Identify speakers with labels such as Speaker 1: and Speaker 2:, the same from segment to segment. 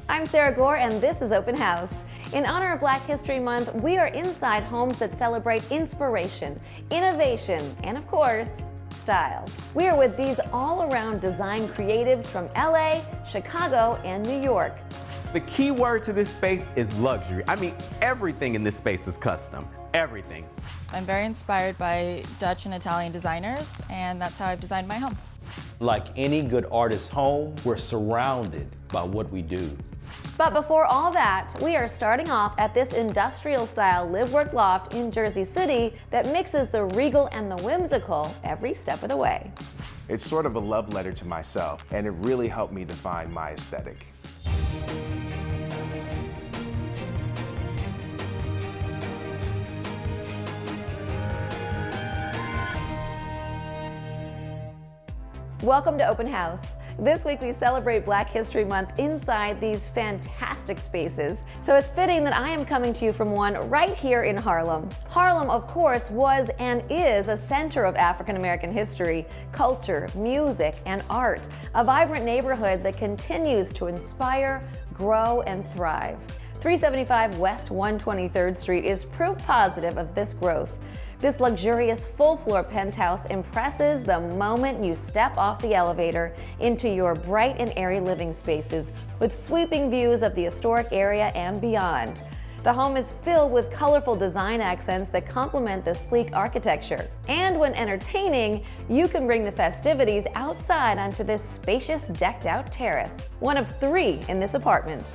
Speaker 1: I'm Sarah Gore, and this is Open House. In honor of Black History Month, we are inside homes that celebrate inspiration, innovation, and of course, style. We are with these all-around design creatives from LA, Chicago, and New York.
Speaker 2: The key word to this space is luxury. I mean, everything in this space is custom. Everything.
Speaker 3: I'm very inspired by Dutch and Italian designers, and that's how I've designed my home.
Speaker 4: Like any good artist's home, we're surrounded by what we do.
Speaker 1: But before all that, we are starting off at this industrial-style live-work loft in Jersey City that mixes the regal and the whimsical every step of the way.
Speaker 5: It's sort of a love letter to myself, and it really helped me define my aesthetic.
Speaker 1: Welcome to Open House. This week we celebrate Black History Month inside these fantastic spaces. So it's fitting that I am coming to you from one right here in Harlem. Harlem, of course, was and is a center of African American history, culture, music, and art. A vibrant neighborhood that continues to inspire, grow, and thrive. 375 West 123rd Street is proof positive of this growth. This luxurious full-floor penthouse impresses the moment you step off the elevator into your bright and airy living spaces with sweeping views of the historic area and beyond. The home is filled with colorful design accents that complement the sleek architecture. And when entertaining, you can bring the festivities outside onto this spacious, decked-out terrace, one of 3 in this apartment.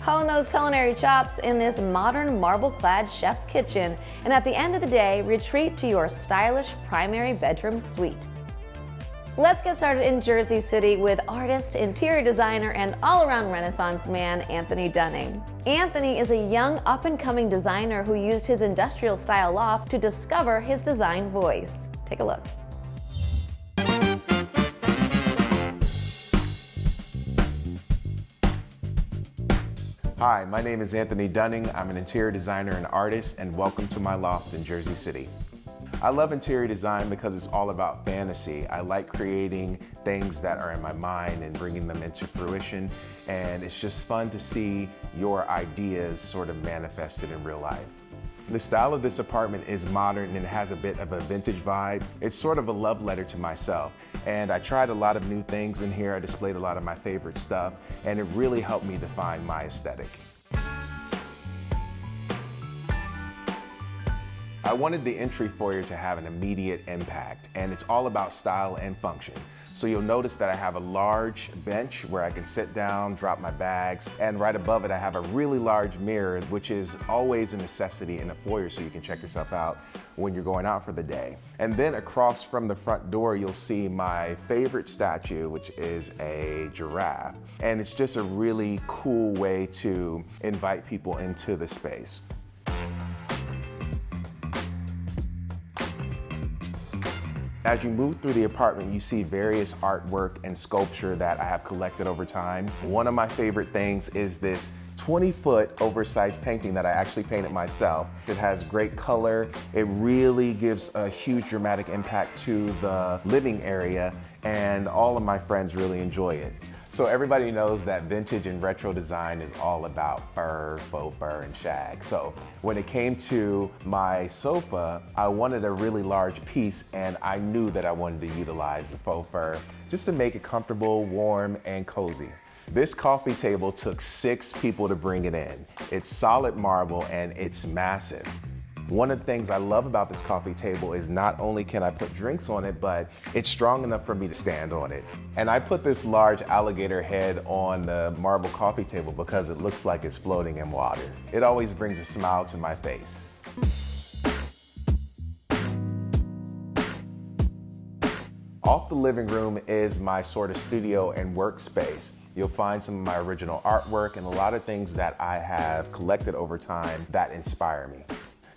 Speaker 1: Hone those culinary chops in this modern marble-clad chef's kitchen, and at the end of the day, retreat to your stylish primary bedroom suite. Let's get started in Jersey City with artist, interior designer, and all-around Renaissance man, Anthony Dunning. Anthony is a young, up-and-coming designer who used his industrial-style loft to discover his design voice. Take a look.
Speaker 5: Hi, my name is Anthony Dunning. I'm an interior designer and artist, and welcome to my loft in Jersey City. I love interior design because it's all about fantasy. I like creating things that are in my mind and bringing them into fruition, and it's just fun to see your ideas sort of manifested in real life. The style of this apartment is modern and it has a bit of a vintage vibe. It's sort of a love letter to myself. And I tried a lot of new things in here. I displayed a lot of my favorite stuff, and it really helped me define my aesthetic. I wanted the entry foyer to have an immediate impact, and it's all about style and function. So you'll notice that I have a large bench where I can sit down, drop my bags, and right above it I have a really large mirror, which is always a necessity in a foyer so you can check yourself out when you're going out for the day. And then across from the front door, you'll see my favorite statue, which is a giraffe. And it's just a really cool way to invite people into the space. As you move through the apartment, you see various artwork and sculpture that I have collected over time. One of my favorite things is this 20-foot oversized painting that I actually painted myself. It has great color. It really gives a huge dramatic impact to the living area, and all of my friends really enjoy it. So everybody knows that vintage and retro design is all about fur, faux fur, and shag. So when it came to my sofa, I wanted a really large piece, and I knew that I wanted to utilize the faux fur just to make it comfortable, warm, and cozy. This coffee table took 6 people to bring it in. It's solid marble and it's massive. One of the things I love about this coffee table is not only can I put drinks on it, but it's strong enough for me to stand on it. And I put this large alligator head on the marble coffee table because it looks like it's floating in water. It always brings a smile to my face. Off the living room is my sort of studio and workspace. You'll find some of my original artwork and a lot of things that I have collected over time that inspire me.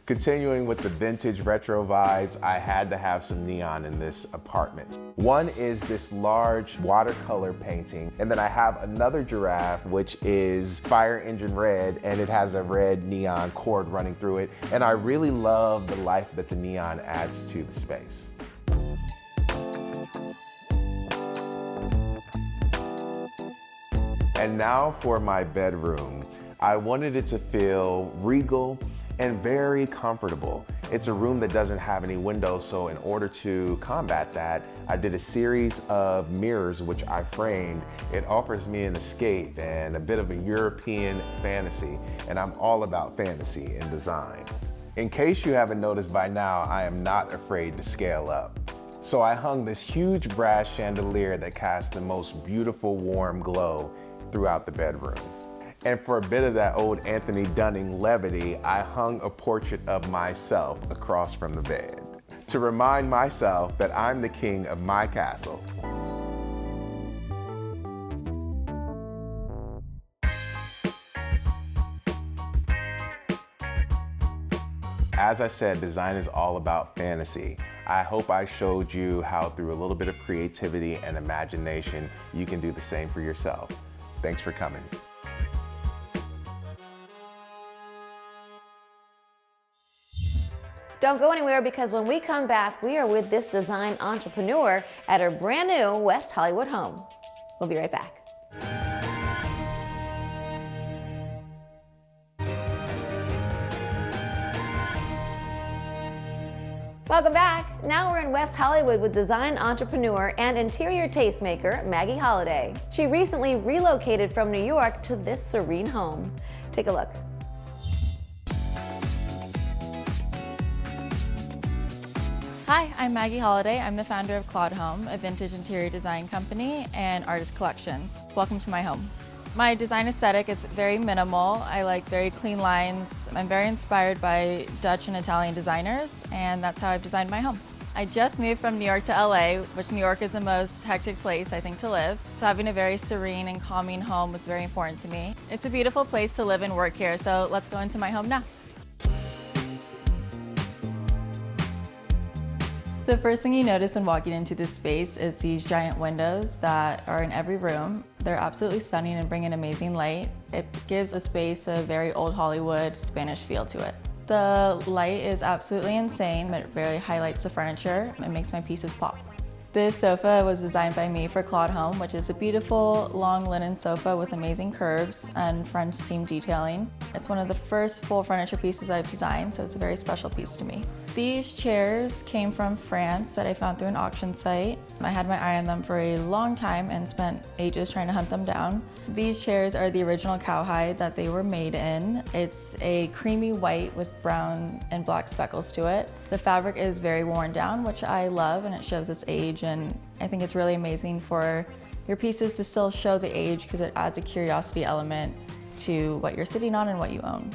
Speaker 5: Continuing with the vintage retro vibes, I had to have some neon in this apartment. One is this large watercolor painting, and then I have another giraffe, which is fire engine red, and it has a red neon cord running through it. And I really love the life that the neon adds to the space. And now for my bedroom. I wanted it to feel regal and very comfortable. It's a room that doesn't have any windows, so in order to combat that, I did a series of mirrors which I framed. It offers me an escape and a bit of a European fantasy, and I'm all about fantasy in design. In case you haven't noticed by now, I am not afraid to scale up. So I hung this huge brass chandelier that casts the most beautiful warm glow throughout the bedroom. And for a bit of that old Anthony Dunning levity, I hung a portrait of myself across from the bed to remind myself that I'm the king of my castle. As I said, design is all about fantasy. I hope I showed you how through a little bit of creativity and imagination, you can do the same for yourself. Thanks for coming.
Speaker 1: Don't go anywhere, because when we come back, we are with this design entrepreneur at her brand new West Hollywood home. We'll be right back. Welcome back. Now we're in West Hollywood with design entrepreneur and interior tastemaker Maggie Holliday. She recently relocated from New York to this serene home. Take a look.
Speaker 3: Hi, I'm Maggie Holliday. I'm the founder of Claude Home, a vintage interior design company and artist collections. Welcome to my home. My design aesthetic is very minimal. I like very clean lines. I'm very inspired by Dutch and Italian designers, and that's how I've designed my home. I just moved from New York to LA, which New York is the most hectic place, I think, to live. So having a very serene and calming home was very important to me. It's a beautiful place to live and work here, so let's go into my home now. The first thing you notice when walking into this space is these giant windows that are in every room. They're absolutely stunning and bring an amazing light. It gives a space a very old Hollywood Spanish feel to it. The light is absolutely insane. It really highlights the furniture. It makes my pieces pop. This sofa was designed by me for Claude Home, which is a beautiful long linen sofa with amazing curves and French seam detailing. It's one of the first full furniture pieces I've designed, so it's a very special piece to me. These chairs came from France that I found through an auction site. I had my eye on them for a long time and spent ages trying to hunt them down. These chairs are the original cowhide that they were made in. It's a creamy white with brown and black speckles to it. The fabric is very worn down, which I love, and it shows its age, and I think it's really amazing for your pieces to still show the age because it adds a curiosity element to what you're sitting on and what you own.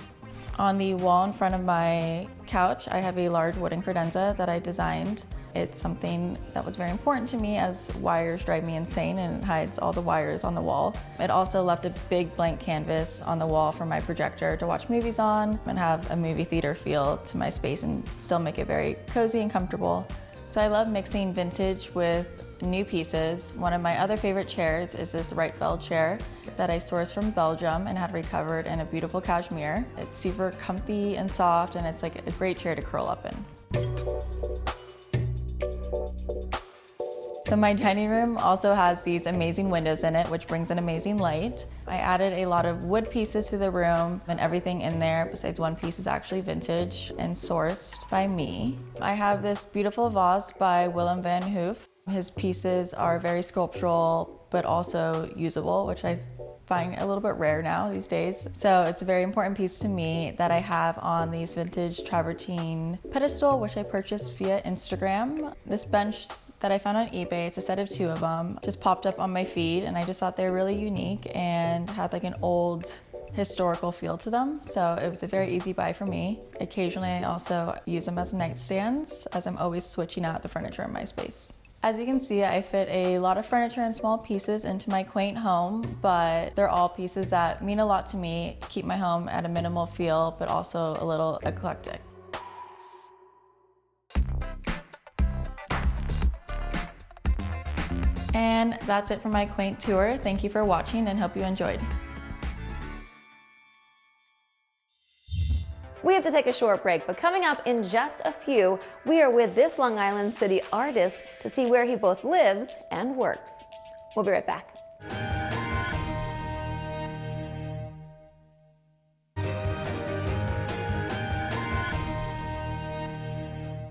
Speaker 3: On the wall in front of my couch, I have a large wooden credenza that I designed. It's something that was very important to me as wires drive me insane, and it hides all the wires on the wall. It also left a big blank canvas on the wall for my projector to watch movies on and have a movie theater feel to my space and still make it very cozy and comfortable. So I love mixing vintage with new pieces. One of my other favorite chairs is this Rietveld chair that I sourced from Belgium and had recovered in a beautiful cashmere. It's super comfy and soft, and it's like a great chair to curl up in. So my dining room also has these amazing windows in it, which brings an amazing light. I added a lot of wood pieces to the room, and everything in there, besides one piece, is actually vintage and sourced by me. I have this beautiful vase by Willem van Hoof. His pieces are very sculptural, but also usable, which I find a little bit rare now these days. So it's a very important piece to me that I have on these vintage travertine pedestal, which I purchased via Instagram. This bench that I found on eBay, it's a set of 2 of them, just popped up on my feed, and I just thought they were really unique and had like an old historical feel to them. So it was a very easy buy for me. Occasionally I also use them as nightstands, as I'm always switching out the furniture in my space. As you can see, I fit a lot of furniture and small pieces into my quaint home, but they're all pieces that mean a lot to me, keep my home at a minimal feel, but also a little eclectic. And that's it for my quaint tour. Thank you for watching and hope you enjoyed.
Speaker 1: We have to take a short break, but coming up in just a few, we are with this Long Island City artist to see where he both lives and works. We'll be right back.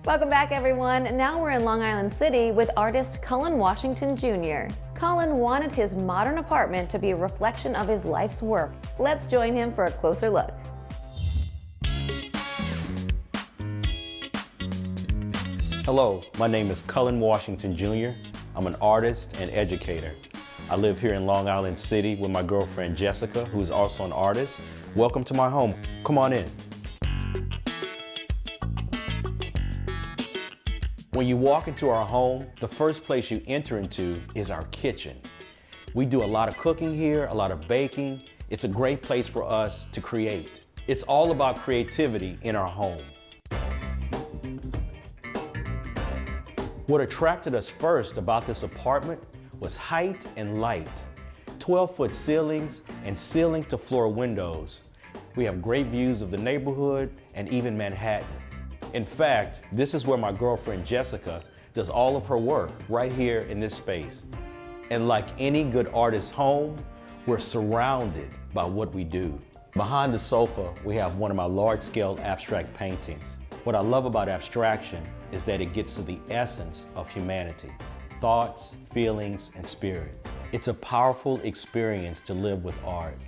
Speaker 1: Welcome back, everyone. Now we're in Long Island City with artist Cullen Washington Jr. Cullen wanted his modern apartment to be a reflection of his life's work. Let's join him for a closer look.
Speaker 4: Hello, my name is Cullen Washington Jr. I'm an artist and educator. I live here in Long Island City with my girlfriend Jessica, who's also an artist. Welcome to my home. Come on in. When you walk into our home, the first place you enter into is our kitchen. We do a lot of cooking here, a lot of baking. It's a great place for us to create. It's all about creativity in our home. What attracted us first about this apartment was height and light. 12-foot ceilings and ceiling-to-floor windows. We have great views of the neighborhood and even Manhattan. In fact, this is where my girlfriend Jessica does all of her work, right here in this space. And like any good artist's home, we're surrounded by what we do. Behind the sofa, we have one of my large-scale abstract paintings. What I love about abstraction is that it gets to the essence of humanity, thoughts, feelings, and spirit. It's a powerful experience to live with art.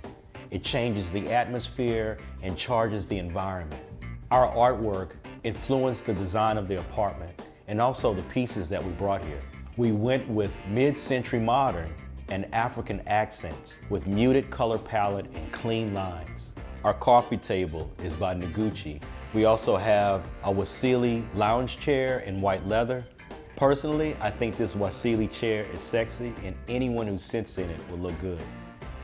Speaker 4: It changes the atmosphere and charges the environment. Our artwork influenced the design of the apartment and also the pieces that we brought here. We went with mid-century modern and African accents with muted color palette and clean lines. Our coffee table is by Noguchi. We also have a Wasili lounge chair in white leather. Personally, I think this Wasili chair is sexy and anyone who sits in it will look good.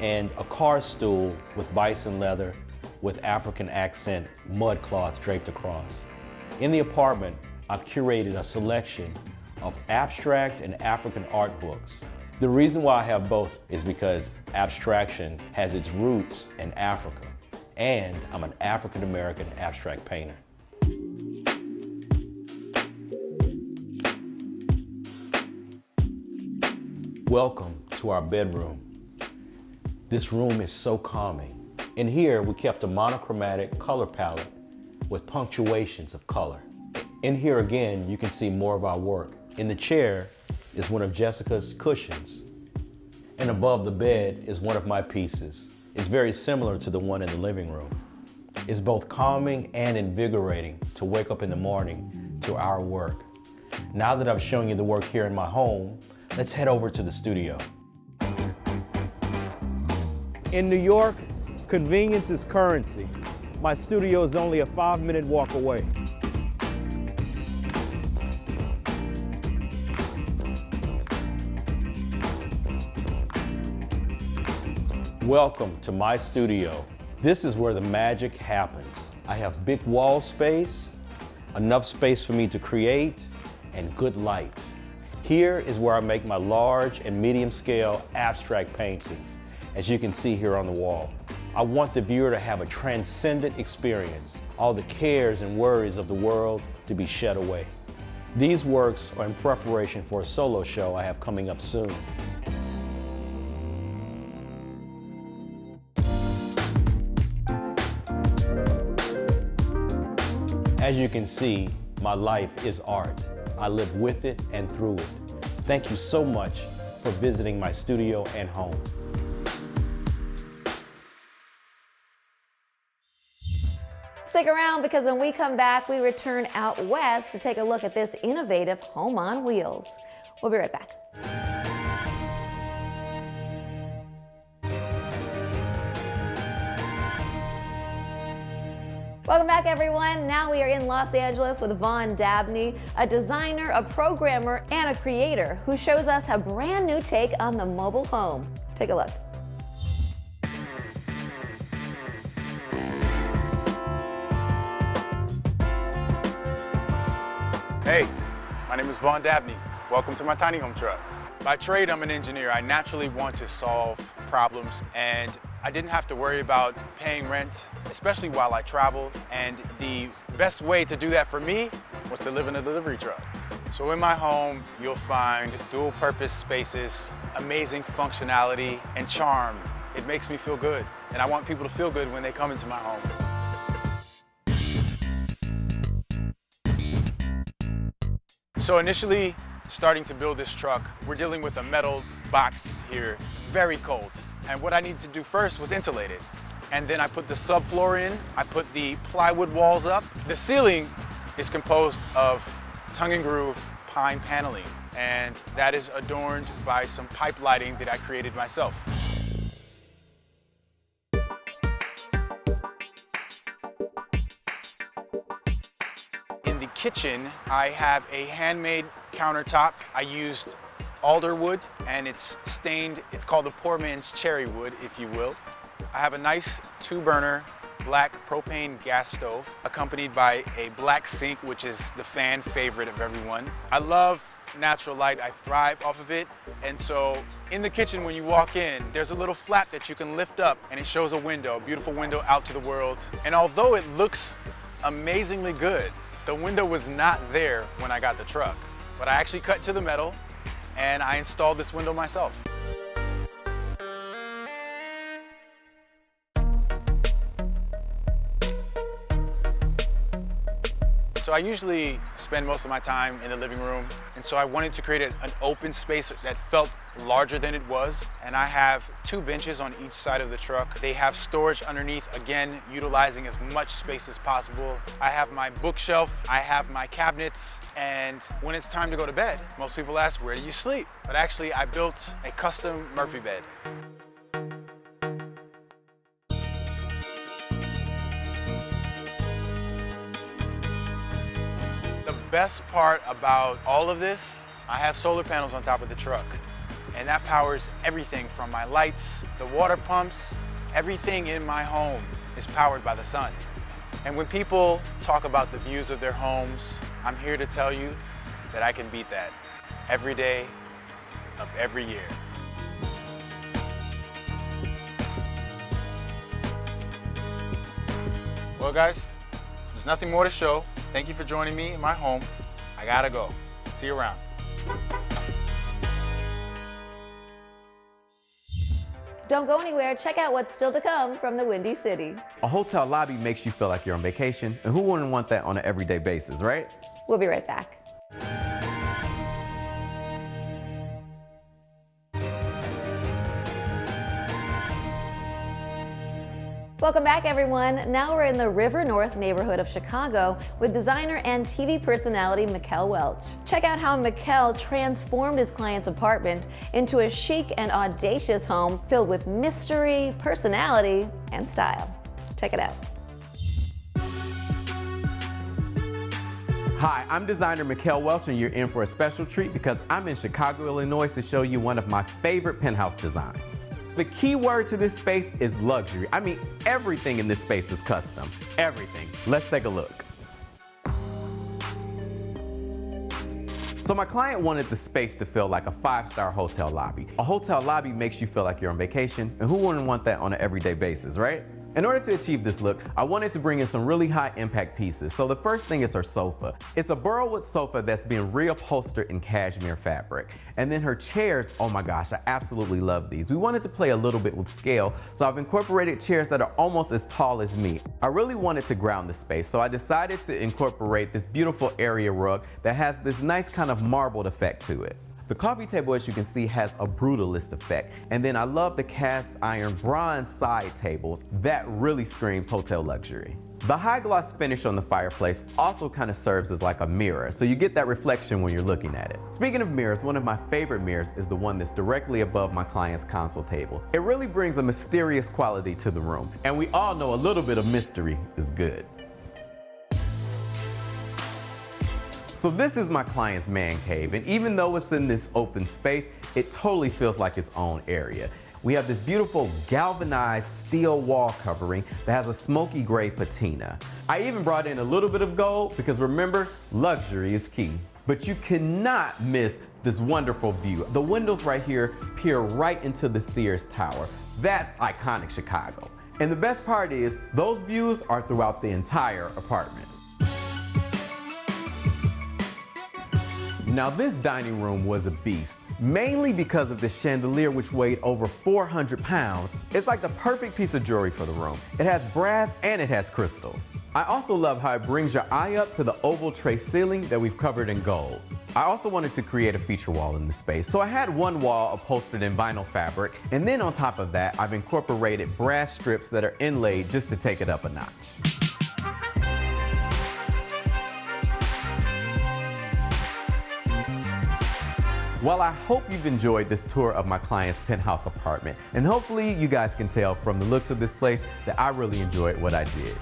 Speaker 4: And a car stool with bison leather with African accent mud cloth draped across. In the apartment, I've curated a selection of abstract and African art books. The reason why I have both is because abstraction has its roots in Africa, and I'm an African-American abstract painter. Welcome to our bedroom. This room is so calming. In here, we kept a monochromatic color palette with punctuations of color. In here again, you can see more of our work. In the chair is one of Jessica's cushions. And above the bed is one of my pieces. It's very similar to the one in the living room. It's both calming and invigorating to wake up in the morning to our work. Now that I've shown you the work here in my home, let's head over to the studio.
Speaker 6: In New York, convenience is currency. My studio is only a 5-minute walk away.
Speaker 4: Welcome to my studio. This is where the magic happens. I have big wall space, enough space for me to create, and good light. Here is where I make my large and medium scale abstract paintings, as you can see here on the wall. I want the viewer to have a transcendent experience, all the cares and worries of the world to be shed away. These works are in preparation for a solo show I have coming up soon. As you can see, my life is art. I live with it and through it. Thank you so much for visiting my studio and home.
Speaker 1: Stick around because when we come back, we return out west to take a look at this innovative home on wheels. We'll be right back. Welcome back, everyone. Now we are in Los Angeles with Vaughn Dabney, a designer, a programmer, and a creator who shows us a brand new take on the mobile home. Take a look.
Speaker 7: Hey, my name is Vaughn Dabney. Welcome to my tiny home truck. By trade, I'm an engineer. I naturally want to solve problems, and I didn't have to worry about paying rent, especially while I traveled. And the best way to do that for me was to live in a delivery truck. So in my home, you'll find dual purpose spaces, amazing functionality, and charm. It makes me feel good, and I want people to feel good when they come into my home. So initially, starting to build this truck, we're dealing with a metal box here, very cold. And what I needed to do first was insulate it. And then I put the subfloor in, I put the plywood walls up. The ceiling is composed of tongue and groove pine paneling, and that is adorned by some pipe lighting that I created myself. In the kitchen, I have a handmade countertop. I used alder wood, and it's stained, it's called the poor man's cherry wood, if you will. I have a nice 2-burner black propane gas stove, accompanied by a black sink, which is the fan favorite of everyone. I love natural light, I thrive off of it. And so in the kitchen, when you walk in, there's a little flap that you can lift up, and it shows a window, a beautiful window out to the world. And although it looks amazingly good, the window was not there when I got the truck. But I actually cut to the metal, and I installed this window myself. So I usually spend most of my time in the living room, and so I wanted to create an open space that felt larger than it was. And I have 2 benches on each side of the truck. They have storage underneath, again, utilizing as much space as possible. I have my bookshelf, I have my cabinets, and when it's time to go to bed, most people ask, where do you sleep? But actually, I built a custom Murphy bed. The best part about all of this, I have solar panels on top of the truck, and that powers everything from my lights, the water pumps, everything in my home is powered by the sun. And when people talk about the views of their homes, I'm here to tell you that I can beat that every day of every year. Well, guys, there's nothing more to show. Thank you for joining me in my home. I gotta go. See you around.
Speaker 1: Don't go anywhere. Check out what's still to come from the Windy City.
Speaker 2: A hotel lobby makes you feel like you're on vacation, and who wouldn't want that on an everyday basis, right?
Speaker 1: We'll be right back. Welcome back, everyone. Now we're in the River North neighborhood of Chicago with designer and TV personality Mikkel Welch. Check out how Mikkel transformed his client's apartment into a chic and audacious home filled with mystery, personality, and style. Check it out.
Speaker 2: Hi, I'm designer Mikkel Welch, and you're in for a special treat because I'm in Chicago, Illinois to show you one of my favorite penthouse designs. The key word to this space is luxury. I mean, everything in this space is custom. Everything. Let's take a look. So my client wanted the space to feel like a 5-star hotel lobby. A hotel lobby makes you feel like you're on vacation, and who wouldn't want that on an everyday basis, right? In order to achieve this look, I wanted to bring in some really high impact pieces. So the first thing is her sofa. It's a burlwood sofa that's been reupholstered in cashmere fabric. And then her chairs, oh my gosh, I absolutely love these. We wanted to play a little bit with scale, so I've incorporated chairs that are almost as tall as me. I really wanted to ground the space, so I decided to incorporate this beautiful area rug that has this nice kind of marbled effect to it. The coffee table, as you can see, has a brutalist effect. And then I love the cast iron bronze side tables. That really screams hotel luxury. The high gloss finish on the fireplace also kind of serves as like a mirror, so you get that reflection when you're looking at it. Speaking of mirrors, one of my favorite mirrors is the one that's directly above my client's console table. It really brings a mysterious quality to the room, and we all know a little bit of mystery is good. So this is my client's man cave, and even though it's in this open space, it totally feels like its own area. We have this beautiful galvanized steel wall covering that has a smoky gray patina. I even brought in a little bit of gold because remember, luxury is key. But you cannot miss this wonderful view. The windows right here peer right into the Sears Tower. That's iconic Chicago. And the best part is, those views are throughout the entire apartment. Now this dining room was a beast. mainly because of this chandelier which weighed over 400 pounds. It's like the perfect piece of jewelry for the room. It has brass and it has crystals. I also love how it brings your eye up to the oval tray ceiling that we've covered in gold. I also wanted to create a feature wall in the space, so I had one wall upholstered in vinyl fabric, and then on top of that, I've incorporated brass strips that are inlaid just to take it up a notch. Well, I hope you've enjoyed this tour of my client's penthouse apartment, and hopefully you guys can tell from the looks of this place that I really enjoyed what I did.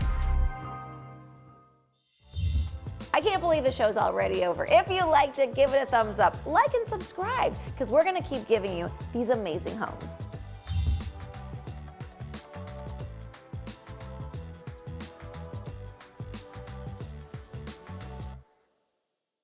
Speaker 1: I can't believe the show's already over. If you liked it, give it a thumbs up, like and subscribe, because we're gonna keep giving you these amazing homes.